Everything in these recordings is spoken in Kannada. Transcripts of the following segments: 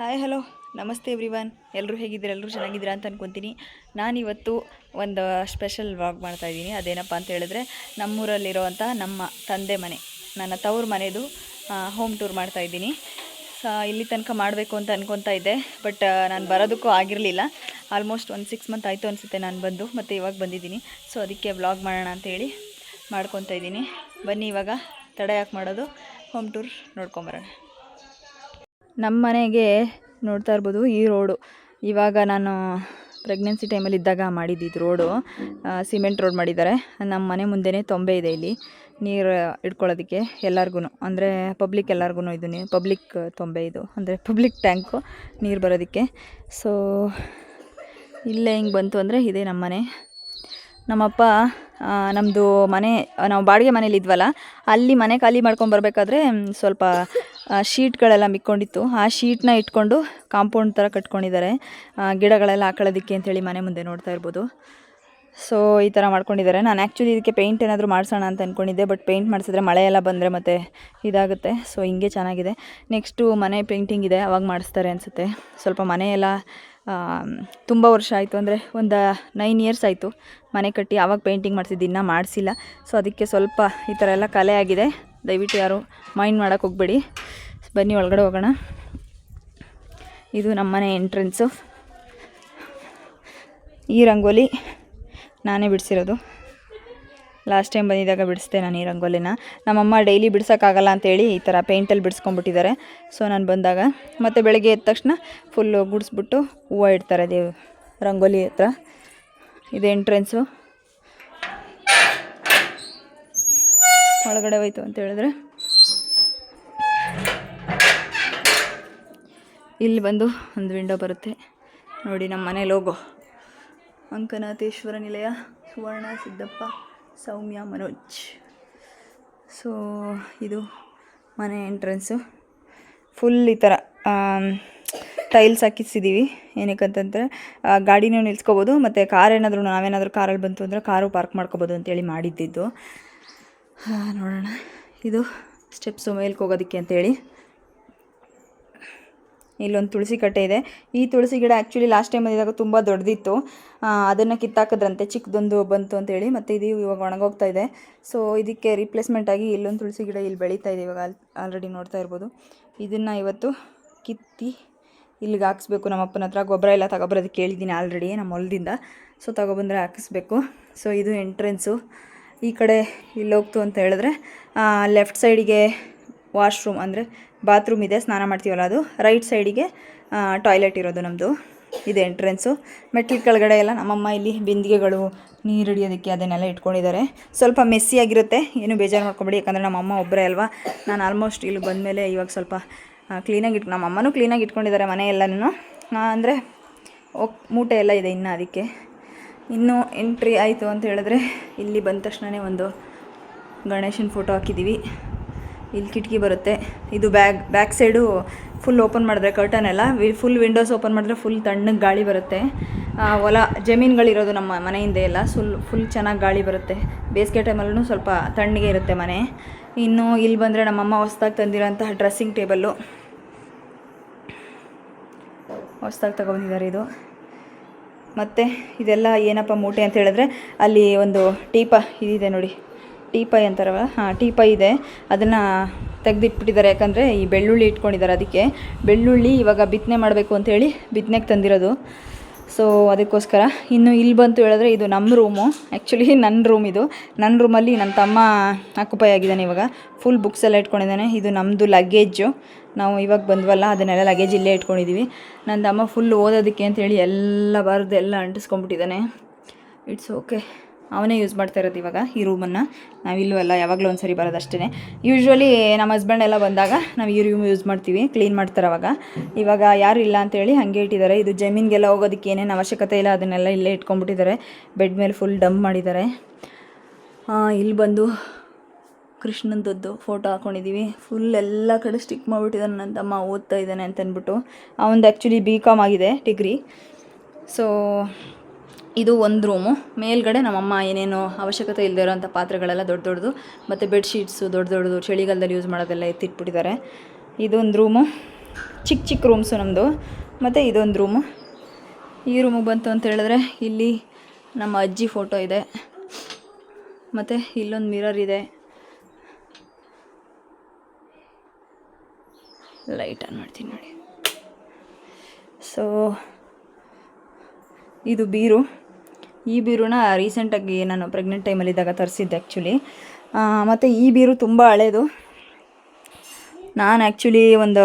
ಹಾಯ್ ಹಲೋ ನಮಸ್ತೆ ಎವ್ರಿವನ್. ಎಲ್ಲರೂ ಹೇಗಿದ್ದೀರಾ? ಎಲ್ಲರೂ ಚೆನ್ನಾಗಿದ್ದೀರಾ ಅಂತ ಅಂದ್ಕೊತೀನಿ. ನಾನಿವತ್ತು ಒಂದು ಸ್ಪೆಷಲ್ ವ್ಲಾಗ್ ಮಾಡ್ತಾಯಿದ್ದೀನಿ. ಅದೇನಪ್ಪ ಅಂತ ಹೇಳಿದ್ರೆ ನಮ್ಮೂರಲ್ಲಿರೋವಂಥ ನಮ್ಮ ತಂದೆ ಮನೆ, ನನ್ನ ತವ್ರ ಮನೆಯದು ಹೋಮ್ ಟೂರ್ ಮಾಡ್ತಾಯಿದ್ದೀನಿ. ಇಲ್ಲಿ ತನಕ ಮಾಡಬೇಕು ಅಂತ ಅಂದ್ಕೊತಾ ಇದ್ದೆ, ಬಟ್ ನಾನು ಬರೋದಕ್ಕೂ ಆಗಿರಲಿಲ್ಲ. ಆಲ್ಮೋಸ್ಟ್ ಒಂದು 6 ಮಂತ್ ಆಯಿತು ಅನಿಸುತ್ತೆ ನಾನು ಬಂದು, ಮತ್ತು ಇವಾಗ ಬಂದಿದ್ದೀನಿ. ಸೊ ಅದಕ್ಕೆ ವ್ಲಾಗ್ ಮಾಡೋಣ ಅಂತೇಳಿ ಮಾಡ್ಕೊತಾ ಇದ್ದೀನಿ. ಬನ್ನಿ ಇವಾಗ ತಡ ಯಾಕೆ ಮಾಡೋದು, ಹೋಮ್ ಟೂರ್ ನೋಡ್ಕೊಂಬರೋಣ. ನಮ್ಮ ಮನೆಗೆ ನೋಡ್ತಾ ಇರ್ಬೋದು ಈ ರೋಡು. ಇವಾಗ ನಾನು ಪ್ರೆಗ್ನೆನ್ಸಿ ಟೈಮಲ್ಲಿ ಇದ್ದಾಗ ಮಾಡಿದ್ದಿದ್ದು ರೋಡು, ಸಿಮೆಂಟ್ ರೋಡ್ ಮಾಡಿದ್ದಾರೆ. ನಮ್ಮ ಮನೆ ಮುಂದೆನೇ ತೊಂಬೆ ಇದೆ, ಇಲ್ಲಿ ನೀರು ಇಟ್ಕೊಳ್ಳೋದಕ್ಕೆ ಎಲ್ಲರಿಗೂ, ಅಂದರೆ ಪಬ್ಲಿಕ್ ಎಲ್ಲರಿಗೂ. ಇದು ಪಬ್ಲಿಕ್ ತೊಂಬೆ, ಇದು ಅಂದರೆ ಪಬ್ಲಿಕ್ ಟ್ಯಾಂಕು ನೀರು ಬರೋದಕ್ಕೆ. ಸೊ ಇಲ್ಲೇ ಹಿಂಗೆ ಬಂತು ಅಂದರೆ ಇದೇ ನಮ್ಮ ಮನೆ. ನಮ್ಮಪ್ಪ ನಮ್ಮದು ಮನೆ, ನಾವು ಬಾಡಿಗೆ ಮನೇಲಿ ಇದ್ವಲ್ಲ, ಅಲ್ಲಿ ಮನೆ ಖಾಲಿ ಮಾಡ್ಕೊಂಬರ್ಬೇಕಾದ್ರೆ ಸ್ವಲ್ಪ ಶೀಟ್ಗಳೆಲ್ಲ ಮಿಕ್ಕೊಂಡಿತ್ತು. ಆ ಶೀಟ್ನ ಇಟ್ಕೊಂಡು ಕಾಂಪೌಂಡ್ ಥರ ಕಟ್ಕೊಂಡಿದ್ದಾರೆ, ಗಿಡಗಳೆಲ್ಲ ಹಾಕೊಳ್ಳೋದಕ್ಕೆ ಅಂಥೇಳಿ. ಮನೆ ಮುಂದೆ ನೋಡ್ತಾ ಇರ್ಬೋದು. ಸೊ ಈ ಥರ ಮಾಡ್ಕೊಂಡಿದ್ದಾರೆ. ನಾನು ಆ್ಯಕ್ಚುಲಿ ಇದಕ್ಕೆ ಪೇಂಟ್ ಏನಾದರೂ ಮಾಡಿಸೋಣ ಅಂತ ಅಂದ್ಕೊಂಡಿದ್ದೆ, ಬಟ್ ಪೇಂಟ್ ಮಾಡಿಸಿದ್ರೆ ಮಳೆ ಎಲ್ಲ ಬಂದರೆ ಮತ್ತೆ ಇದಾಗುತ್ತೆ. ಸೊ ಹಿಂಗೆ ಚೆನ್ನಾಗಿದೆ. ನೆಕ್ಸ್ಟು ಮನೆ ಪೇಂಟಿಂಗ್ ಇದೆ, ಅವಾಗ ಮಾಡಿಸ್ತಾರೆ ಅನಿಸುತ್ತೆ. ಸ್ವಲ್ಪ ಮನೆಯೆಲ್ಲ ತುಂಬ ವರ್ಷ ಆಯಿತು, ಅಂದರೆ ಒಂದು 9 ಇಯರ್ಸ್ ಆಯಿತು ಮನೆ ಕಟ್ಟಿ. ಆವಾಗ ಪೇಂಟಿಂಗ್ ಮಾಡಿಸಿದ್ದು, ಇನ್ನೂ ಮಾಡಿಸಿಲ್ಲ. ಸೊ ಅದಕ್ಕೆ ಸ್ವಲ್ಪ ಈ ಥರ ಎಲ್ಲ ಕಲೆ ಆಗಿದೆ. ದಯವಿಟ್ಟು ಯಾರು ಮೈಂಡ್ ಮಾಡೋಕ್ಕೆ ಹೋಗಬೇಡಿ. ಬನ್ನಿ ಒಳಗಡೆ ಹೋಗೋಣ. ಇದು ನಮ್ಮ ಮನೆ ಎಂಟ್ರೆನ್ಸು. ಈ ರಂಗೋಲಿ ನಾನೇ ಬಿಡಿಸಿರೋದು. ಲಾಸ್ಟ್ ಟೈಮ್ ಬಂದಿದ್ದಾಗ ಬಿಡಿಸ್ದೆ ನಾನು ಈ ರಂಗೋಲಿನ. ನಮ್ಮಮ್ಮ ಡೈಲಿ ಬಿಡ್ಸೋಕ್ಕಾಗಲ್ಲ ಅಂತೇಳಿ ಈ ಥರ ಪೇಂಟಲ್ಲಿ ಬಿಡಿಸ್ಕೊಂಡ್ಬಿಟ್ಟಿದ್ದಾರೆ. ಸೊ ನಾನು ಬಂದಾಗ ಮತ್ತು ಬೆಳಗ್ಗೆ ಎದ್ದ ತಕ್ಷಣ ಫುಲ್ಲು ಗುಡಿಸ್ಬಿಟ್ಟು ಹೂವು ಇಡ್ತಾರೆ ರಂಗೋಲಿ ಹತ್ರ. ಇದು ಎಂಟ್ರೆನ್ಸು. ಒಳಗಡೆ ಹೋಯ್ತು ಅಂತ ಹೇಳಿದ್ರೆ ಇಲ್ಲಿ ಬಂದು ಒಂದು ವಿಂಡೋ ಬರುತ್ತೆ ನೋಡಿ. ನಮ್ಮ ಮನೆ ಲೋಗೋ ಅಂಕನಾಥೇಶ್ವರ ನಿಲಯ, ಸುವರ್ಣ, ಸಿದ್ದಪ್ಪ, ಸೌಮ್ಯ, ಮನೋಜ್. ಸೊ ಇದು ಮನೆ ಎಂಟ್ರೆನ್ಸು. ಫುಲ್ ಈ ಥರ ಟೈಲ್ಸ್ ಹಾಕಿಸಿದ್ದೀವಿ. ಏನಕ್ಕಂತಂದರೆ ಗಾಡಿನೂ ನಿಲ್ಸ್ಕೊಬೋದು, ಮತ್ತು ಕಾರ್ ಏನಾದರೂ ನಾವೇನಾದರೂ ಕಾರಲ್ಲಿ ಬಂತು ಅಂದರೆ ಕಾರು ಪಾರ್ಕ್ ಮಾಡ್ಕೊಬೋದು ಅಂತೇಳಿ ಮಾಡಿದ್ದಿದ್ದು. ನೋಡೋಣ. ಇದು ಸ್ಟೆಪ್ಸು ಮೇಲ್ಗೆ ಹೋಗೋದಕ್ಕೆ ಅಂತೇಳಿ. ಇಲ್ಲೊಂದು ತುಳಸಿ ಕಟ್ಟೆ ಇದೆ. ಈ ತುಳಸಿ ಗಿಡ ಆ್ಯಕ್ಚುಲಿ ಲಾಸ್ಟ್ ಟೈಮ್ ಬಂದಿದ್ದಾಗ ತುಂಬ ದೊಡ್ಡದಿತ್ತು, ಅದನ್ನು ಕಿತ್ತಾಕಿದ್ರಂತೆ, ಚಿಕ್ಕದೊಂದು ಬಂತು ಅಂತೇಳಿ. ಮತ್ತು ಇದು ಇವಾಗ ಒಣಗೋಗ್ತಾ ಇದೆ. ಸೊ ಇದಕ್ಕೆ ರಿಪ್ಲೇಸ್ಮೆಂಟಾಗಿ ಇಲ್ಲೊಂದು ತುಳಸಿ ಗಿಡ ಇಲ್ಲಿ ಬೆಳೀತಾ ಇದೆ ಇವಾಗ. ಆಲ್ರೆಡಿ ನೋಡ್ತಾ ಇರ್ಬೋದು. ಇದನ್ನು ಇವತ್ತು ಕಿತ್ತಿ ಇಲ್ಲಿಗೆ ಹಾಕಿಸ್ಬೇಕು. ನಮ್ಮ ಅಪ್ಪನ ಹತ್ರ ಗೊಬ್ಬರ ಎಲ್ಲ ತಗೊಬರೋದಕ್ಕೆ ಕೇಳಿದ್ದೀನಿ ಆಲ್ರೆಡಿ ನಮ್ಮ ಹೊಲದಿಂದ. ಸೊ ತಗೊಬಂದರೆ ಹಾಕಿಸ್ಬೇಕು. ಸೊ ಇದು ಎಂಟ್ರೆನ್ಸು. ಈ ಕಡೆ ಇಲ್ಲಿ ಹೋಗ್ತು ಅಂತ ಹೇಳಿದ್ರೆ ಲೆಫ್ಟ್ ಸೈಡಿಗೆ ವಾಶ್ರೂಮ್, ಅಂದರೆ ಬಾತ್ರೂಮ್ ಇದೆ, ಸ್ನಾನ ಮಾಡ್ತೀವಲ್ಲ ಅದು. ರೈಟ್ ಸೈಡಿಗೆ ಟಾಯ್ಲೆಟ್ ಇರೋದು ನಮ್ಮದು. ಇದು ಎಂಟ್ರೆನ್ಸು. ಮೆಟ್ಲ ಕೆಳಗಡೆ ಎಲ್ಲ ನಮ್ಮಮ್ಮ ಇಲ್ಲಿ ಬಿಂದಿಗೆಗಳು, ನೀರು ಹಿಡಿಯೋದಕ್ಕೆ ಅದನ್ನೆಲ್ಲ ಇಟ್ಕೊಂಡಿದ್ದಾರೆ. ಸ್ವಲ್ಪ ಮೆಸ್ಸಿಯಾಗಿರುತ್ತೆ, ಏನು ಬೇಜಾರು ಮಾಡ್ಕೊಬೇಡಿ, ಯಾಕಂದರೆ ನಮ್ಮಮ್ಮ ಒಬ್ಬರೇ ಅಲ್ವಾ. ನಾನು ಆಲ್ಮೋಸ್ಟ್ ಇಲ್ಲಿ ಬಂದಮೇಲೆ ಇವಾಗ ಸ್ವಲ್ಪ ಕ್ಲೀನಾಗಿ ನಮ್ಮಮ್ಮನೂ ಕ್ಲೀನಾಗಿ ಇಟ್ಕೊಂಡಿದ್ದಾರೆ ಮನೆ ಎಲ್ಲನೂ. ಅಂದರೆ ಮೂಟೆ ಎಲ್ಲ ಇದೆ ಇನ್ನು. ಅದಕ್ಕೆ ಇನ್ನೂ ಎಂಟ್ರಿ ಆಯಿತು ಅಂತ ಹೇಳಿದ್ರೆ ಇಲ್ಲಿ ಬಂದ ತಕ್ಷಣವೇ ಒಂದು ಗಣೇಶನ ಫೋಟೋ ಹಾಕಿದ್ದೀವಿ. ಇಲ್ಲಿ ಕಿಟಕಿ ಬರುತ್ತೆ. ಇದು ಬ್ಯಾಕ್ ಸೈಡು ಫುಲ್ ಓಪನ್ ಮಾಡಿದ್ರೆ ಕರ್ಟನ್ ಎಲ್ಲ, ಫುಲ್ ವಿಂಡೋಸ್ ಓಪನ್ ಮಾಡಿದ್ರೆ ಫುಲ್ ತಣ್ಣಗೆ ಗಾಳಿ ಬರುತ್ತೆ. ಹೊಲ ಜಮೀನುಗಳಿರೋದು ನಮ್ಮ ಮನೆಯಿಂದ ಎಲ್ಲ ಫುಲ್ ಚೆನ್ನಾಗಿ ಗಾಳಿ ಬರುತ್ತೆ. ಬೇಸಿಗೆ ಟೈಮಲ್ಲೂ ಸ್ವಲ್ಪ ತಣ್ಣಗೆ ಇರುತ್ತೆ ಮನೆ. ಇನ್ನು ಇಲ್ಲಿ ಬಂದರೆ ನಮ್ಮಮ್ಮ ಹೊಸ್ದಾಗಿ ತಂದಿರೋಂತಹ ಡ್ರೆಸ್ಸಿಂಗ್ ಟೇಬಲ್ಲು ಹೊಸ್ದಾಗಿ ತಗೊಂಡಿದ್ದಾರೆ ಇದು. ಮತ್ತು ಇದೆಲ್ಲ ಏನಪ್ಪ ಮೂಟೆ ಅಂತ ಹೇಳಿದ್ರೆ, ಅಲ್ಲಿ ಒಂದು ಇದಿದೆ ನೋಡಿ, ಟೀಪೈ ಅಂತಾರಲ್ಲ, ಟೀಪೈ ಇದೆ. ಅದನ್ನು ತೆಗೆದಿಟ್ಬಿಟ್ಟಿದ್ದಾರೆ, ಯಾಕಂದರೆ ಈ ಬೆಳ್ಳುಳ್ಳಿ ಇಟ್ಕೊಂಡಿದ್ದಾರೆ. ಅದಕ್ಕೆ ಬೆಳ್ಳುಳ್ಳಿ ಇವಾಗ ಬಿತ್ತನೆ ಮಾಡಬೇಕು ಅಂಥೇಳಿ ಬಿತ್ತನೆಗೆ ತಂದಿರೋದು. ಸೊ ಅದಕ್ಕೋಸ್ಕರ. ಇನ್ನು ಇಲ್ಲಿ ಬಂತು ಹೇಳಿದ್ರೆ ಇದು ನಮ್ಮ ರೂಮು. ಆ್ಯಕ್ಚುಲಿ ನನ್ನ ರೂಮ್ ಇದು. ನನ್ನ ರೂಮಲ್ಲಿ ನನ್ನ ತಮ್ಮ ಆಕ್ಯುಪೈ ಆಗಿದ್ದಾನೆ ಇವಾಗ. ಫುಲ್ ಬುಕ್ಸ್ ಎಲ್ಲ ಇಟ್ಕೊಂಡಿದ್ದಾನೆ. ಇದು ನಮ್ಮದು ಲಗೇಜು. ನಾವು ಇವಾಗ ಬಂದ್ವಲ್ಲ, ಅದನ್ನೆಲ್ಲ ಲಗೇಜ್ ಇಲ್ಲೇ ಇಟ್ಕೊಂಡಿದ್ದೀವಿ. ನನ್ನ ತಮ್ಮ ಫುಲ್ ಓದೋದಕ್ಕೆ ಅಂತೇಳಿ ಎಲ್ಲ ಬರೆದು ಎಲ್ಲ ಅಂಟಿಸ್ಕೊಂಡ್ಬಿಟ್ಟಿದ್ದಾನೆ. It's okay. ಅವನೇ ಯೂಸ್ ಮಾಡ್ತಾ ಇರೋದು ಇವಾಗ ಈ ರೂಮನ್ನು. ನಾವಿಲ್ಲೂ ಎಲ್ಲ ಯಾವಾಗಲೂ ಒಂದು ಸರಿ ಬರೋದು ಅಷ್ಟೇ. ಯೂಶ್ವಲಿ ನಮ್ಮ ಹಸ್ಬೆಂಡ್ ಎಲ್ಲ ಬಂದಾಗ ನಾವು ಈ ರೂಮ್ ಯೂಸ್ ಮಾಡ್ತೀವಿ, ಕ್ಲೀನ್ ಮಾಡ್ತಾರೆ ಅವಾಗ. ಇವಾಗ ಯಾರು ಇಲ್ಲ ಅಂತೇಳಿ ಹಾಗೆ ಇಟ್ಟಿದ್ದಾರೆ. ಇದು ಜಮೀನಿಗೆಲ್ಲ ಹೋಗೋದಕ್ಕೆ ಏನೇನು ಅವಶ್ಯಕತೆ ಇಲ್ಲ ಅದನ್ನೆಲ್ಲ ಇಲ್ಲೇ ಇಟ್ಕೊಂಡ್ಬಿಟ್ಟಿದ್ದಾರೆ. ಬೆಡ್ ಮೇಲೆ ಫುಲ್ ಡಂಪ್ ಮಾಡಿದ್ದಾರೆ. ಇಲ್ಲಿ ಬಂದು ಕೃಷ್ಣಂದದ್ದು ಫೋಟೋ ಹಾಕ್ಕೊಂಡಿದ್ದೀವಿ. ಫುಲ್ ಎಲ್ಲ ಕಡೆ ಸ್ಟಿಕ್ ಮಾಡಿಬಿಟ್ಟಿದ್ದಾನೆ. ನನ್ನ ತಮ್ಮ ಓದ್ತಾ ಇದ್ದಾನೆ ಅಂತಂದ್ಬಿಟ್ಟು. ಅವನದು ಆ್ಯಕ್ಚುಲಿ BCom ಆಗಿದೆ, ಡಿಗ್ರಿ. ಸೊ ಇದು ಒಂದು ರೂಮು. ಮೇಲ್ಗಡೆ ನಮ್ಮಮ್ಮ ಏನೇನು ಅವಶ್ಯಕತೆ ಇಲ್ಲದೆ ಇರೋಂಥ ಪಾತ್ರೆಗಳೆಲ್ಲ ದೊಡ್ಡದು, ಮತ್ತು ಬೆಡ್ಶೀಟ್ಸು ದೊಡ್ಡದು ಚಳಿಗಾಲದಲ್ಲಿ ಯೂಸ್ ಮಾಡೋದೆಲ್ಲ ಎತ್ತಿಟ್ಬಿಟ್ಟಿದ್ದಾರೆ. ಇದೊಂದು ರೂಮು. ಚಿಕ್ಕ ಚಿಕ್ಕ ರೂಮ್ಸು ನಮ್ಮದು. ಮತ್ತು ಇದೊಂದು ರೂಮು. ಈ ರೂಮಿಗೆ ಬಂತು ಅಂತ ಹೇಳಿದ್ರೆ ಇಲ್ಲಿ ನಮ್ಮ ಅಜ್ಜಿ ಫೋಟೋ ಇದೆ, ಮತ್ತು ಇಲ್ಲೊಂದು ಮಿರರ್ ಇದೆ. ಲೈಟ್ ಆನ್ ಮಾಡ್ತೀನಿ ನೋಡಿ. ಸೊ ಇದು ಬೀರು. ಈ ಬೀರುನ ರೀಸೆಂಟಾಗಿ ನಾನು ಪ್ರೆಗ್ನೆಂಟ್ ಟೈಮಲ್ಲಿದ್ದಾಗ ತರಿಸಿದ್ದೆ ಆ್ಯಕ್ಚುಲಿ. ಮತ್ತು ಈ ಬೀರು ತುಂಬ ಹಳೇದು. ನಾನು ಆ್ಯಕ್ಚುಲಿ ಒಂದು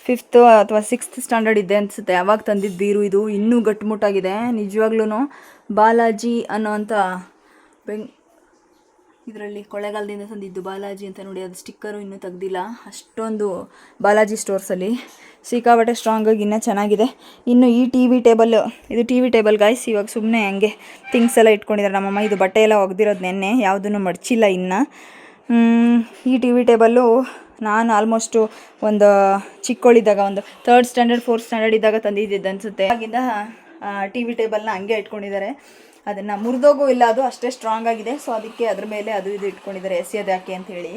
5th ಅಥವಾ 6th ಸ್ಟ್ಯಾಂಡರ್ಡ್ ಇದ್ದೆ ಅನಿಸುತ್ತೆ ಯಾವಾಗ ತಂದಿದ್ದು ಬೀರು. ಇದು ಇನ್ನೂ ಗಟ್ಟುಮುಟ್ಟಾಗಿದೆ ನಿಜವಾಗ್ಲೂ. ಬಾಲಾಜಿ ಅನ್ನೋವಂಥ ಇದರಲ್ಲಿ ಕೊಳ್ಳೇಗಾಲದಿಂದ ತಂದಿದ್ದು ಬಾಲಾಜಿ ಅಂತ ನೋಡಿ. ಅದು ಸ್ಟಿಕ್ಕರು ಇನ್ನೂ ತೆಗ್ದಿಲ್ಲ. ಅಷ್ಟೊಂದು ಬಾಲಾಜಿ ಸ್ಟೋರ್ಸಲ್ಲಿ ಸಿಕ್ಕಾಬಟ್ಟೆ ಸ್ಟ್ರಾಂಗಾಗಿ ಇನ್ನೂ ಚೆನ್ನಾಗಿದೆ. ಇನ್ನು ಈ ಟಿ ವಿ ಟೇಬಲ್, ಇದು ಟಿ ವಿ ಟೇಬಲ್ ಗಾಯ್ಸ್. ಇವಾಗ ಸುಮ್ಮನೆ ಹಂಗೆ ಥಿಂಗ್ಸ್ ಎಲ್ಲ ಇಟ್ಕೊಂಡಿದ್ದಾರೆ ನಮ್ಮಮ್ಮ. ಇದು ಬಟ್ಟೆ ಎಲ್ಲ ಒಗ್ದಿರೋದು ನೆನ್ನೆ, ಯಾವುದೂ ಮಡಚಿಲ್ಲ ಇನ್ನು. ಈ ಟಿ ವಿ ಟೇಬಲ್ಲು ನಾನು ಆಲ್ಮೋಸ್ಟು ಒಂದು ಚಿಕ್ಕವಳಿದ್ದಾಗ, ಒಂದು 3rd ಸ್ಟ್ಯಾಂಡರ್ಡ್ 4th ಸ್ಟ್ಯಾಂಡರ್ಡ್ ಇದ್ದಾಗ ತಂದಿದ್ದು ಅನಿಸುತ್ತೆ. ಆಗಿಂದ ಟಿ ವಿ ಟೇಬಲ್ನ ಹಂಗೆ ಇಟ್ಕೊಂಡಿದ್ದಾರೆ. ಅದನ್ನು ಮುರಿದೋಗೂ ಇಲ್ಲ, ಅದು ಅಷ್ಟೇ ಸ್ಟ್ರಾಂಗ್ ಆಗಿದೆ. ಸೊ ಅದಕ್ಕೆ ಅದ್ರ ಮೇಲೆ ಅದು ಇದು ಇಟ್ಕೊಂಡಿದ್ದಾರೆ, ಎಸೆಯೋದು ಯಾಕೆ ಅಂಥೇಳಿ.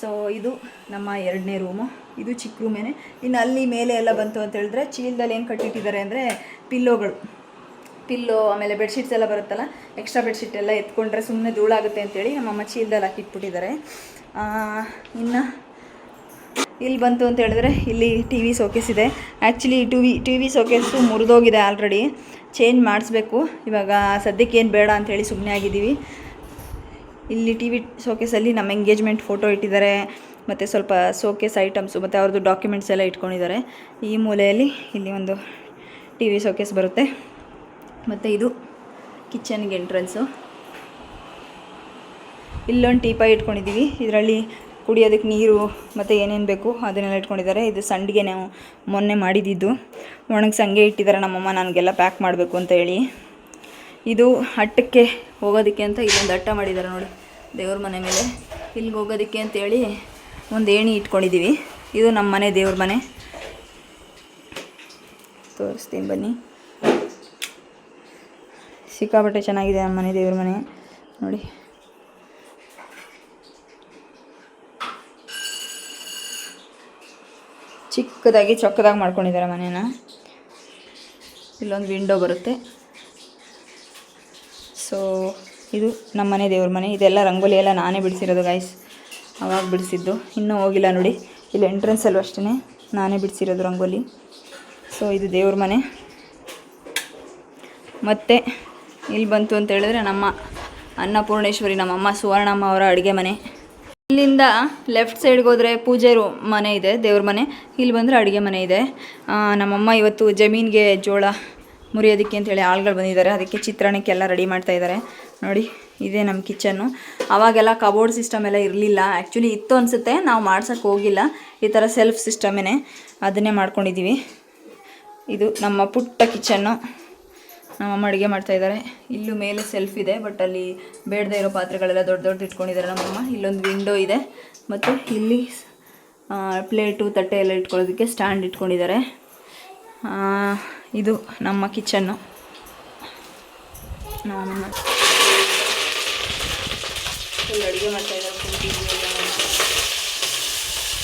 ಸೊ ಇದು ನಮ್ಮ 2ನೇ ರೂಮು. ಇದು ಚಿಕ್ಕ ರೂಮೇನೆ. ಇನ್ನು ಅಲ್ಲಿ ಮೇಲೆ ಎಲ್ಲ ಬಂತು ಅಂತ ಹೇಳಿದ್ರೆ ಚೀಲದಲ್ಲಿ ಏನು ಕಟ್ಟಿಟ್ಟಿದ್ದಾರೆ ಅಂದರೆ ಪಿಲ್ಲೋ ಆಮೇಲೆ ಬೆಡ್ಶೀಟ್ಸ್ ಎಲ್ಲ ಬರುತ್ತಲ್ಲ, ಎಕ್ಸ್ಟ್ರಾ ಬೆಡ್ಶೀಟ್ ಎಲ್ಲ ಎತ್ಕೊಂಡ್ರೆ ಸುಮ್ಮನೆ ಧೂಳಾಗುತ್ತೆ ಅಂತೇಳಿ ನಮ್ಮಮ್ಮ ಚೀಲದಲ್ಲಿ ಹಾಕಿಟ್ಬಿಟ್ಟಿದ್ದಾರೆ. ಇನ್ನು ಇಲ್ಲಿ ಬಂತು ಅಂತ ಹೇಳಿದ್ರೆ ಇಲ್ಲಿ ಟಿ ವಿ ಸೋಕೇಸ್ ಇದೆ. ಆ್ಯಕ್ಚುಲಿ ಟಿ ವಿ ಸೋಕೇಸು ಮುರಿದೋಗಿದೆ, ಆಲ್ರೆಡಿ ಚೇಂಜ್ ಮಾಡಿಸ್ಬೇಕು. ಇವಾಗ ಸದ್ಯಕ್ಕೆ ಏನು ಬೇಡ ಅಂಥೇಳಿ ಸುಮ್ಮನೆ ಆಗಿದ್ದೀವಿ. ಇಲ್ಲಿ ಟಿ ವಿ ಸೋಕೇಸಲ್ಲಿ ನಮ್ಮ ಎಂಗೇಜ್ಮೆಂಟ್ ಫೋಟೋ ಇಟ್ಟಿದ್ದಾರೆ, ಮತ್ತು ಸ್ವಲ್ಪ ಸೋಕೇಸ್ ಐಟಮ್ಸು ಮತ್ತು ಅವ್ರದ್ದು ಡಾಕ್ಯುಮೆಂಟ್ಸ್ ಎಲ್ಲ ಇಟ್ಕೊಂಡಿದ್ದಾರೆ. ಈ ಮೂಲೆಯಲ್ಲಿ ಇಲ್ಲಿ ಒಂದು ಟಿ ವಿ ಸೋಕೇಸ್ ಬರುತ್ತೆ. ಮತ್ತು ಇದು ಕಿಚನ್ಗೆ ಎಂಟ್ರೆನ್ಸು. ಇಲ್ಲೊಂದು ಟೀಪಾಯ್ ಇಟ್ಕೊಂಡಿದ್ದೀವಿ. ಇದರಲ್ಲಿ ಕುಡಿಯೋದಕ್ಕೆ ನೀರು ಮತ್ತು ಏನೇನು ಬೇಕು ಅದನ್ನೆಲ್ಲ ಇಟ್ಕೊಂಡಿದ್ದಾರೆ. ಇದು ಸಂಡಿಗೆ ನಾವು ಮೊನ್ನೆ ಮಾಡಿದ್ದು ಒಣಗಿಸಿ ಹಂಗೆ ಇಟ್ಟಿದ್ದಾರೆ ನಮ್ಮಮ್ಮ, ನನಗೆಲ್ಲ ಪ್ಯಾಕ್ ಮಾಡಬೇಕು ಅಂತ ಹೇಳಿ. ಇದು ಹಟ್ಟಕ್ಕೆ ಹೋಗೋದಕ್ಕೆ ಅಂತ ಇಲ್ಲೊಂದು ಹಟ್ಟ ಮಾಡಿದ್ದಾರೆ ನೋಡಿ, ದೇವ್ರ ಮನೆ ಮೇಲೆ. ಇಲ್ಲಿಗೆ ಹೋಗೋದಕ್ಕೆ ಅಂತೇಳಿ ಒಂದು ಏಣಿ ಇಟ್ಕೊಂಡಿದ್ದೀವಿ. ಇದು ನಮ್ಮ ಮನೆ ದೇವ್ರ ಮನೆ, ತೋರಿಸ್ತೀನಿ ಬನ್ನಿ. ಸಿಕ್ಕಾಪಟ್ಟೆ ಚೆನ್ನಾಗಿದೆ ನಮ್ಮ ಮನೆ ದೇವ್ರ ಮನೆ ನೋಡಿ. ಚಿಕ್ಕದಾಗಿ ಚೊಕ್ಕದಾಗಿ ಮಾಡ್ಕೊಂಡಿದ್ದಾರೆ ಮನೇನ. ಇಲ್ಲೊಂದು ವಿಂಡೋ ಬರುತ್ತೆ. ಸೊ ಇದು ನಮ್ಮ ಮನೆ ದೇವ್ರ ಮನೆ. ಇದೆಲ್ಲ ರಂಗೋಲಿ ಎಲ್ಲ ನಾನೇ ಬಿಡಿಸಿರೋದು ಗೈಸ್, ಅವಾಗ ಬಿಡಿಸಿದ್ದು, ಇನ್ನೂ ಹೋಗಿಲ್ಲ ನೋಡಿ. ಇಲ್ಲಿ ಎಂಟ್ರೆನ್ಸಲ್ಲೂ ಅಷ್ಟೇ ನಾನೇ ಬಿಡಿಸಿರೋದು ರಂಗೋಲಿ. ಸೊ ಇದು ದೇವ್ರ ಮನೆ. ಮತ್ತು ಇಲ್ಲಿ ಬಂತು ಅಂತ ಹೇಳಿದ್ರೆ ನಮ್ಮ ಅನ್ನಪೂರ್ಣೇಶ್ವರಿ, ನಮ್ಮಮ್ಮ ಸುವರ್ಣಮ್ಮ ಅವರ ಅಡುಗೆ ಮನೆ. ಇಲ್ಲಿಂದ ಲೆಫ್ಟ್ ಸೈಡ್ಗೆ ಹೋದರೆ ಪೂಜೆ ಮನೆ ಇದೆ, ದೇವ್ರ ಮನೆ. ಇಲ್ಲಿ ಬಂದರೆ ಅಡುಗೆ ಮನೆ ಇದೆ. ನಮ್ಮಮ್ಮ ಇವತ್ತು ಜಮೀನಿಗೆ ಜೋಳ ಮುರಿಯೋದಕ್ಕೆ ಅಂತೇಳಿ ಆಳುಗಳು ಬಂದಿದ್ದಾರೆ. ಅದಕ್ಕೆ ಚಿತ್ರಾನ್ನಕ್ಕೆಲ್ಲ ರೆಡಿ ಮಾಡ್ತಾಯಿದ್ದಾರೆ ನೋಡಿ. ಇದೇ ನಮ್ಮ ಕಿಚನ್ನು. ಆವಾಗೆಲ್ಲ ಕಬೋರ್ಡ್ ಸಿಸ್ಟಮ್ ಎಲ್ಲ ಇರಲಿಲ್ಲ. ಆ್ಯಕ್ಚುಲಿ ಇತ್ತು ಅನಿಸುತ್ತೆ, ನಾವು ಮಾಡ್ಸೋಕ್ಕೆ ಹೋಗಿಲ್ಲ. ಈ ಥರ ಸೆಲ್ಫ್ ಸಿಸ್ಟಮೇ, ಅದನ್ನೇ ಮಾಡ್ಕೊಂಡಿದ್ದೀವಿ. ಇದು ನಮ್ಮ ಪುಟ್ಟ ಕಿಚನ್ನು. ನಮ್ಮಮ್ಮ ಅಡುಗೆ ಮಾಡ್ತಾಯಿದ್ದಾರೆ. ಇಲ್ಲೂ ಮೇಲೆ ಸೆಲ್ಫ್ ಇದೆ, ಬಟ್ ಅಲ್ಲಿ ಬೇಡದೇ ಇರೋ ಪಾತ್ರೆಗಳೆಲ್ಲ ದೊಡ್ಡ ದೊಡ್ಡದು ಇಟ್ಕೊಂಡಿದ್ದಾರೆ ನಮ್ಮಮ್ಮ. ಇಲ್ಲೊಂದು ವಿಂಡೋ ಇದೆ, ಮತ್ತು ಇಲ್ಲಿ ಪ್ಲೇಟು ತಟ್ಟೆ ಎಲ್ಲ ಇಟ್ಕೊಳ್ಳೋದಕ್ಕೆ ಸ್ಟ್ಯಾಂಡ್ ಇಟ್ಕೊಂಡಿದ್ದಾರೆ. ಇದು ನಮ್ಮ ಕಿಚನ್ನು. ನಮ್ಮಮ್ಮ ಫುಲ್ ಅಡುಗೆ ಮಾಡ್ತಾಯಿದ್ದಾರೆ.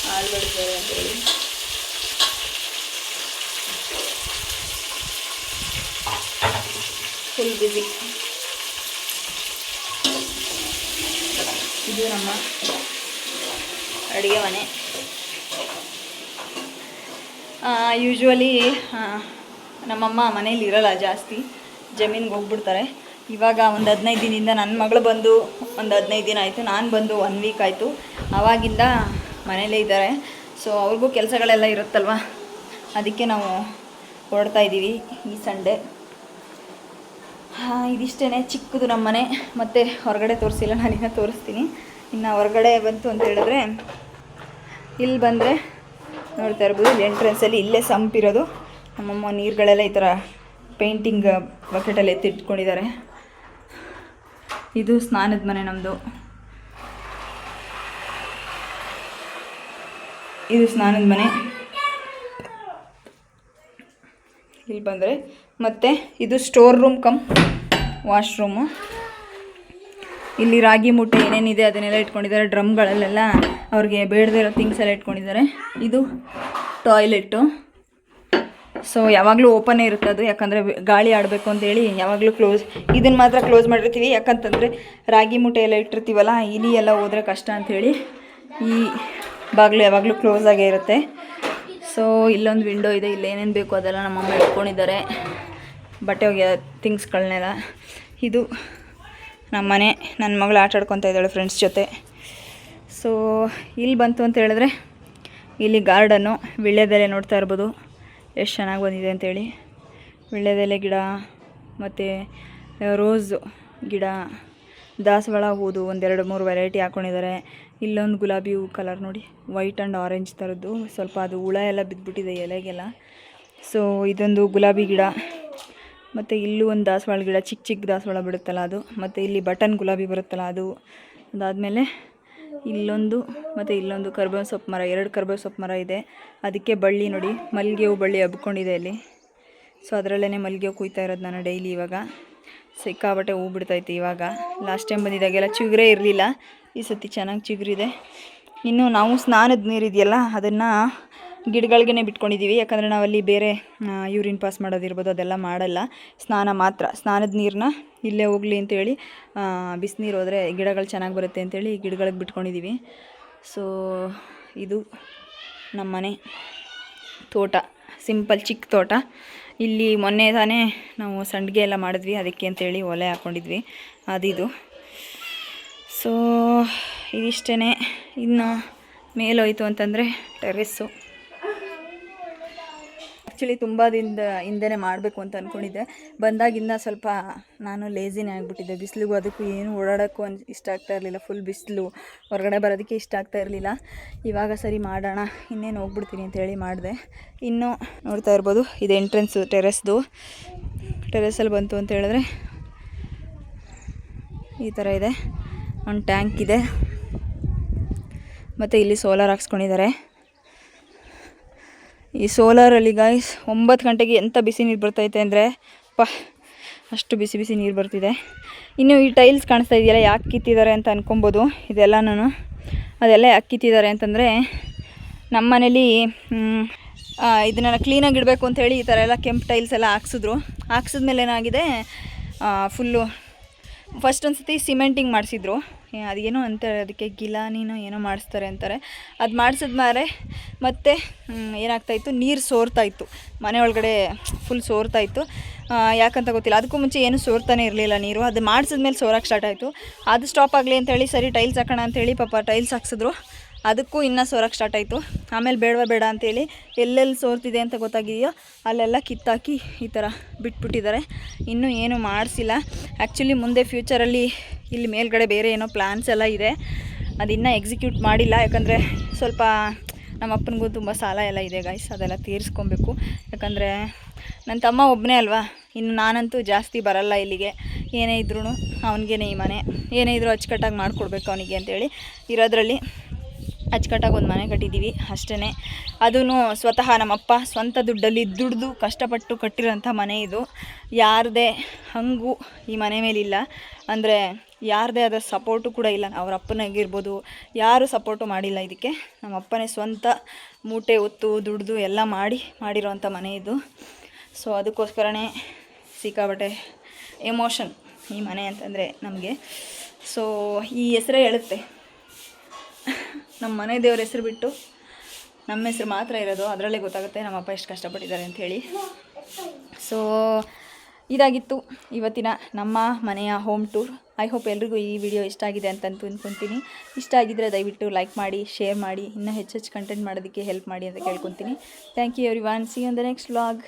ಹಾಲು ಬಡಿಸ್ತಾರೆ ಅಂತೇಳಿ. ಫುಲ್ ಬಿಸಿ. ಇದು ನಮ್ಮ ಅಡುಗೆ ಮನೆ. ಯೂಶ್ವಲಿ ನಮ್ಮಮ್ಮ ಮನೇಲಿ ಇರೋಲ್ಲ ಜಾಸ್ತಿ, ಜಮೀನಿಗೆ ಹೋಗ್ಬಿಡ್ತಾರೆ. ಇವಾಗ ಒಂದು 15 ದಿನದಿಂದ ನನ್ನ ಮಗಳು ಬಂದು ಒಂದು 15 ದಿನ ಆಯಿತು, ನಾನು ಬಂದು 1 ವೀಕ್ ಆಯಿತು. ಆವಾಗಿಂದ ಮನೇಲೇ ಇದ್ದಾರೆ. ಸೊ ಅವ್ರಿಗೂ ಕೆಲಸಗಳೆಲ್ಲ ಇರುತ್ತಲ್ವ, ಅದಕ್ಕೆ ನಾವು ಹೊರಡ್ತಾ ಇದ್ದೀವಿ ಈ ಸಂಡೇ. ಇದಿಷ್ಟೇ ಚಿಕ್ಕದು ನಮ್ಮ ಮನೆ. ಮತ್ತು ಹೊರಗಡೆ ತೋರಿಸಿಲ್ಲ, ನಾನಿನ್ನ ತೋರಿಸ್ತೀನಿ. ಇನ್ನು ಹೊರಗಡೆ ಬಂತು ಅಂತ ಹೇಳಿದ್ರೆ ಇಲ್ಲಿ ಬಂದರೆ ನೋಡ್ತಾ ಇರ್ಬೋದು, ಇಲ್ಲಿ ಎಂಟ್ರೆನ್ಸಲ್ಲಿ ಇಲ್ಲೇ ಸಂಪಿರೋದು. ನಮ್ಮಮ್ಮ ನೀರುಗಳೆಲ್ಲ ಈ ಥರ ಪೇಂಟಿಂಗ್ ಬಕೆಟಲ್ಲಿ ಎತ್ತಿಟ್ಕೊಂಡಿದ್ದಾರೆ. ಇದು ಸ್ನಾನದ ಮನೆ ನಮ್ಮದು. ಇದು ಸ್ನಾನದ ಮನೆ. ಇಲ್ಲಿ ಬಂದರೆ ಮತ್ತು ಇದು ಸ್ಟೋರ್ ರೂಮ್ ಕಮ್ ವಾಶ್ರೂಮು. ಇಲ್ಲಿ ರಾಗಿ ಮೂಟೆ ಏನೇನಿದೆ ಅದನ್ನೆಲ್ಲ ಇಟ್ಕೊಂಡಿದ್ದಾರೆ. ಡ್ರಮ್ಗಳಲ್ಲೆಲ್ಲ ಅವ್ರಿಗೆ ಬೇಡದೇ ಇರೋ ಥಿಂಗ್ಸ್ ಎಲ್ಲ ಇಟ್ಕೊಂಡಿದ್ದಾರೆ. ಇದು ಟಾಯ್ಲೆಟ್ಟು. ಸೊ ಯಾವಾಗಲೂ ಓಪನ್ನೇ ಇರುತ್ತೆ ಅದು, ಯಾಕಂದರೆ ಗಾಳಿ ಆಡಬೇಕು ಅಂತೇಳಿ ಯಾವಾಗಲೂ ಕ್ಲೋಸ್. ಇದನ್ನು ಮಾತ್ರ ಕ್ಲೋಸ್ ಮಾಡಿರ್ತೀವಿ, ಯಾಕಂತಂದರೆ ರಾಗಿ ಮೂಟೆ ಎಲ್ಲ ಇಟ್ಟಿರ್ತೀವಲ್ಲ, ಇಲಿ ಎಲ್ಲ ಹೋದರೆ ಕಷ್ಟ ಅಂಥೇಳಿ ಈ ಬಾಗಿಲು ಯಾವಾಗಲೂ ಕ್ಲೋಸ್ ಆಗೇ ಇರುತ್ತೆ. ಸೊ ಇಲ್ಲೊಂದು ವಿಂಡೋ ಇದೆ, ಇಲ್ಲೇನೇನು ಬೇಕು ಅದೆಲ್ಲ ನಮ್ಮಮ್ಮ ಇಟ್ಕೊಂಡಿದ್ದಾರೆ, ಬಟ್ಟೆ ಒಗೆಯೋ ಥಿಂಗ್ಸ್ಗಳನ್ನೆಲ್ಲ. ಇದು ನಮ್ಮ ಮನೆ, ನನ್ನ ಮಗಳು ಆಟ ಆಡ್ಕೊತಾ ಇದ್ದಾಳೆ ಫ್ರೆಂಡ್ಸ್ ಜೊತೆ. ಸೊ ಇಲ್ಲಿ ಬಂತು ಅಂತ ಹೇಳಿದ್ರೆ ಇಲ್ಲಿ ಗಾರ್ಡನ್ನು, ವೀಳ್ಯದೆಲೆ ನೋಡ್ತಾ ಇರ್ಬೋದು ಎಷ್ಟು ಚೆನ್ನಾಗಿ ಬಂದಿದೆ ಅಂತೇಳಿ. ವೀಳ್ಯದೆಲೆ ಗಿಡ ಮತ್ತು ರೋಸ್ ಗಿಡ, ದಾಸವಾಳ ಹೂದು ಒಂದೆರಡು ಮೂರು ವೆರೈಟಿ ಹಾಕ್ಕೊಂಡಿದ್ದಾರೆ. ಇಲ್ಲೊಂದು ಗುಲಾಬಿ ಹೂ ಕಲರ್ ನೋಡಿ, ವೈಟ್ ಆ್ಯಂಡ್ ಆರೆಂಜ್ ಥರದ್ದು, ಸ್ವಲ್ಪ ಅದು ಹುಳ ಎಲ್ಲ ಬಿದ್ದುಬಿಟ್ಟಿದೆ ಎಲೆಗೆಲ್ಲ. ಸೊ ಇದೊಂದು ಗುಲಾಬಿ ಗಿಡ, ಮತ್ತು ಇಲ್ಲೂ ಒಂದು ದಾಸವಾಳ ಗಿಡ, ಚಿಕ್ಕ ಚಿಕ್ಕ ದಾಸವಾಳ ಬಿಡುತ್ತಲ್ಲ ಅದು, ಮತ್ತು ಇಲ್ಲಿ ಬಟನ್ ಗುಲಾಬಿ ಬರುತ್ತಲ್ಲ ಅದು. ಅದಾದಮೇಲೆ ಇಲ್ಲೊಂದು ಮತ್ತು ಇಲ್ಲೊಂದು ಕರ್ಬೇವಿನ ಸೊಪ್ಪು ಮರ, 2 ಕರ್ಬೇವು ಸೊಪ್ಪು ಮರ ಇದೆ. ಅದಕ್ಕೆ ಬಳ್ಳಿ ನೋಡಿ, ಮಲ್ಲಿಗೆ ಹೂ ಬಳ್ಳಿ ಹಬ್ಕೊಂಡಿದೆ ಅಲ್ಲಿ. ಸೊ ಅದರಲ್ಲೇ ಮಲ್ಲಿಗೆ ಹೂ ಕುಯ್ತಾ ಇರೋದು ನಾನು ಡೈಲಿ. ಇವಾಗ ಸಿಕ್ಕಾಬಟ್ಟೆ ಹೂ ಬಿಡ್ತೈತೆ. ಇವಾಗ ಲಾಸ್ಟ್ ಟೈಮ್ ಬಂದಿದ್ದಾಗೆಲ್ಲ ಚಿಗುರೇ ಇರಲಿಲ್ಲ, ಈ ಸತಿ ಚೆನ್ನಾಗಿ ಚಿಗುರಿದೆ. ಇನ್ನು ನಾವು ಸ್ನಾನದ ನೀರಿದೆಯಲ್ಲ ಅದನ್ನು ಗಿಡಗಳಿಗೇ ಬಿಟ್ಕೊಂಡಿದ್ದೀವಿ, ಯಾಕಂದರೆ ನಾವಲ್ಲಿ ಬೇರೆ ಯೂರಿನ್ ಪಾಸ್ ಮಾಡೋದಿರ್ಬೋದು ಅದೆಲ್ಲ ಮಾಡಲ್ಲ, ಸ್ನಾನ ಮಾತ್ರ. ಸ್ನಾನದ ನೀರನ್ನ ಇಲ್ಲೇ ಹೋಗಲಿ ಅಂತೇಳಿ, ಬಿಸಿನೀರು ಹೋದರೆ ಗಿಡಗಳು ಚೆನ್ನಾಗಿ ಬರುತ್ತೆ ಅಂತೇಳಿ ಗಿಡಗಳಿಗೆ ಬಿಟ್ಕೊಂಡಿದ್ದೀವಿ. ಸೊ ಇದು ನಮ್ಮ ಮನೆ ತೋಟ, ಸಿಂಪಲ್ ಚಿಕ್ಕ ತೋಟ. ಇಲ್ಲಿ ಮೊನ್ನೆ ತಾನೇ ನಾವು ಸಂಡಿಗೆ ಎಲ್ಲ ಮಾಡಿದ್ವಿ, ಅದಕ್ಕೆ ಅಂತೇಳಿ ಒಲೆ ಹಾಕ್ಕೊಂಡಿದ್ವಿ ಅದಿದು. ಸೊ ಇದಿಷ್ಟೇ. ಇನ್ನು ಮೇಲೋಯ್ತು ಅಂತಂದರೆ ಟೆರೆಸ್ಸು. ಆ್ಯಕ್ಚುಲಿ ತುಂಬ ದಿನದ ಹಿಂದೆ ಮಾಡಬೇಕು ಅಂತ ಅಂದ್ಕೊಂಡಿದ್ದೆ, ಬಂದಾಗಿಂದ ಸ್ವಲ್ಪ ನಾನು ಲೇಜಿನೇ ಆಗಿಬಿಟ್ಟಿದ್ದೆ. ಬಿಸಿಲಿಗೂ ಅದಕ್ಕೂ ಏನು ಓಡಾಡೋಕ್ಕೂ ಇಷ್ಟ ಆಗ್ತಾ ಇರಲಿಲ್ಲ, ಫುಲ್ ಬಿಸಿಲು, ಹೊರಗಡೆ ಬರೋದಕ್ಕೆ ಇಷ್ಟ ಆಗ್ತಾ ಇರಲಿಲ್ಲ. ಇವಾಗ ಸರಿ ಮಾಡೋಣ, ಇನ್ನೇನು ಹೋಗ್ಬಿಡ್ತೀನಿ ಅಂತೇಳಿ ಮಾಡಿದೆ. ಇನ್ನು ನೋಡ್ತಾ ಇರ್ಬೋದು ಇದು ಎಂಟ್ರೆನ್ಸು ಟೆರೆಸ್ದು. ಟೆರೆಸಲ್ಲಿ ಬಂತು ಅಂತ ಹೇಳಿದ್ರೆ ಈ ಥರ ಇದೆ, ಒಂದು ಟ್ಯಾಂಕ್ ಇದೆ, ಮತ್ತು ಇಲ್ಲಿ ಸೋಲಾರ್ ಹಾಕ್ಸ್ಕೊಂಡಿದ್ದಾರೆ. ಈ ಸೋಲಾರಲ್ಲಿ ಗಾಯ್ಸ್ 9 ಗಂಟೆಗೆ ಎಂಥ ಬಿಸಿ ನೀರು ಬರ್ತೈತೆ ಅಂದರೆ ಅಷ್ಟು ಬಿಸಿ ಬಿಸಿ ನೀರು ಬರ್ತಿದೆ. ಇನ್ನು ಈ ಟೈಲ್ಸ್ ಕಾಣಿಸ್ತಾ ಇದೆಯಲ್ಲ, ಯಾಕೆ ಕಿತ್ತಿದ್ದಾರೆ ಅಂತ ಅನ್ಕೊಬೋದು. ಅದೆಲ್ಲ ಯಾಕೆ ಕಿತ್ತಿದ್ದಾರೆ ಅಂತಂದರೆ ನಮ್ಮ ಮನೇಲಿ ಇದನ್ನೆಲ್ಲ ಕ್ಲೀನಾಗಿ ಇಡಬೇಕು ಅಂಥೇಳಿ ಈ ಥರ ಎಲ್ಲ ಕೆಂಪು ಟೈಲ್ಸ್ ಎಲ್ಲ ಹಾಕ್ಸಿದ್ಮೇಲೆ ಏನಾಗಿದೆ, ಫುಲ್ಲು ಫಸ್ಟ್ ಒಂದು ಸತಿ ಸಿಮೆಂಟಿಂಗ್ ಮಾಡಿಸಿದ್ರು, ಅದೇನೋ ಅಂತಾರೆ ಅದಕ್ಕೆ ಗಿಲಾನಿನೋ ಏನೋ ಮಾಡಿಸ್ತಾರೆ ಅಂತಾರೆ. ಅದು ಮಾಡಿಸಿದ್ಮೇಲೆ ಮತ್ತೆ ಏನಾಗ್ತಾಯಿತ್ತು, ನೀರು ಸೋರ್ತಾಯಿತ್ತು ಮನೆ ಒಳಗಡೆ, ಫುಲ್ ಸೋರ್ತಾಯಿತ್ತು. ಯಾಕಂತ ಗೊತ್ತಿಲ್ಲ, ಅದಕ್ಕೂ ಮುಂಚೆ ಏನು ಸೋರ್ತಾನೆ ಇರಲಿಲ್ಲ ನೀರು. ಅದು ಮಾಡಿಸಿದ್ಮೇಲೆ ಸೋರಕ್ಕೆ ಸ್ಟಾರ್ಟ್ ಆಯಿತು. ಅದು ಸ್ಟಾಪ್ ಆಗಲಿ ಅಂತೇಳಿ ಸರಿ ಟೈಲ್ಸ್ ಹಾಕೋಣ ಅಂತೇಳಿ ಪಾಪ ಟೈಲ್ಸ್ ಹಾಕ್ಸಿದ್ರು, ಅದಕ್ಕೂ ಇನ್ನೂ ಸೋರಕ್ಕೆ ಸ್ಟಾರ್ಟ್ ಆಯಿತು. ಆಮೇಲೆ ಬೇಡ ಅಂತೇಳಿ ಎಲ್ಲೆಲ್ಲಿ ಸೋರ್ತಿದೆ ಅಂತ ಗೊತ್ತಾಗಿದೆಯೋ ಅಲ್ಲೆಲ್ಲ ಕಿತ್ತಾಕಿ ಈ ಥರ ಬಿಟ್ಬಿಟ್ಟಿದ್ದಾರೆ. ಇನ್ನೂ ಏನೂ ಮಾಡಿಸಿಲ್ಲ. ಆ್ಯಕ್ಚುಲಿ ಮುಂದೆ ಫ್ಯೂಚರಲ್ಲಿ ಇಲ್ಲಿ ಮೇಲ್ಗಡೆ ಬೇರೆ ಏನೋ ಪ್ಲ್ಯಾನ್ಸ್ ಎಲ್ಲ ಇದೆ, ಅದಿನ್ನೂ ಎಕ್ಸಿಕ್ಯೂಟ್ ಮಾಡಿಲ್ಲ. ಯಾಕಂದರೆ ಸ್ವಲ್ಪ ನಮ್ಮ ಅಪ್ಪನಿಗೂ ತುಂಬ ಸಾಲ ಎಲ್ಲ ಇದೆ ಗಾಯ್ಸ್, ಅದೆಲ್ಲ ತೀರಿಸ್ಕೊಬೇಕು. ಯಾಕಂದರೆ ನನ್ನ ತಮ್ಮ ಒಬ್ಬನೇ ಅಲ್ವಾ, ಇನ್ನು ನಾನಂತೂ ಜಾಸ್ತಿ ಬರಲ್ಲ ಇಲ್ಲಿಗೆ. ಏನೇ ಇದ್ರೂ ಅವನಿಗೇನೆ ಈ ಮನೆ, ಏನೇ ಇದ್ರೂ ಅಚ್ಚುಕಟ್ಟಾಗಿ ಮಾಡಿಕೊಡ್ಬೇಕು ಅವನಿಗೆ ಅಂತೇಳಿ ಇರೋದ್ರಲ್ಲಿ ಅಚ್ಚುಕಟ್ಟಾಗಿ ಒಂದು ಮನೆ ಕಟ್ಟಿದ್ದೀವಿ ಅಷ್ಟೇ. ಅದೂ ಸ್ವತಃ ನಮ್ಮಪ್ಪ ಸ್ವಂತ ದುಡ್ಡಲ್ಲಿ ದುಡ್ದು ಕಷ್ಟಪಟ್ಟು ಕಟ್ಟಿರೋಂಥ ಮನೆ ಇದು. ಯಾರದೇ ಹಂಗೂ ಈ ಮನೆ ಮೇಲಿಲ್ಲ, ಅಂದರೆ ಯಾರದೇ ಆದ ಸಪೋರ್ಟು ಕೂಡ ಇಲ್ಲ. ಅವ್ರ ಅಪ್ಪನಾಗಿರ್ಬೋದು ಯಾರೂ ಸಪೋರ್ಟು ಮಾಡಿಲ್ಲ ಇದಕ್ಕೆ. ನಮ್ಮ ಅಪ್ಪನೇ ಸ್ವಂತ ಮೂಟೆ ಹೊತ್ತು ದುಡ್ದು ಎಲ್ಲ ಮಾಡಿರೋವಂಥ ಮನೆ ಇದು. ಸೊ ಅದಕ್ಕೋಸ್ಕರನೇ ಸಿಕ್ಕಾಬಟ್ಟೆ ಎಮೋಷನ್ ಈ ಮನೆ ಅಂತಂದರೆ ನಮಗೆ. ಸೊ ಈ ಹೆಸರೇ ಹೇಳುತ್ತೆ, ನಮ್ಮ ಮನೆ ದೇವ್ರ ಹೆಸರು ಬಿಟ್ಟು ನಮ್ಮ ಹೆಸರು ಮಾತ್ರ ಇರೋದು, ಅದರಲ್ಲೇ ಗೊತ್ತಾಗುತ್ತೆ ನಮ್ಮಪ್ಪ ಎಷ್ಟು ಕಷ್ಟಪಟ್ಟಿದ್ದಾರೆ ಅಂಥೇಳಿ. ಸೊ ಇದಾಗಿತ್ತು ಇವತ್ತಿನ ನಮ್ಮ ಮನೆಯ ಹೋಮ್ ಟೂರ್. ಐ ಹೋಪ್ ಎಲ್ರಿಗೂ ಈ ವಿಡಿಯೋ ಇಷ್ಟ ಆಗಿದೆ ಅಂತ ಅಂದ್ಕೊತೀನಿ. ಇಷ್ಟ ಆಗಿದ್ದರೆ ದಯವಿಟ್ಟು ಲೈಕ್ ಮಾಡಿ, ಶೇರ್ ಮಾಡಿ, ಇನ್ನೂ ಹೆಚ್ಚು ಕಂಟೆಂಟ್ ಮಾಡೋದಕ್ಕೆ ಹೆಲ್ಪ್ ಮಾಡಿ ಅಂತ ಕೇಳ್ಕೊತೀನಿ. Thank you everyone. See you on the next vlog.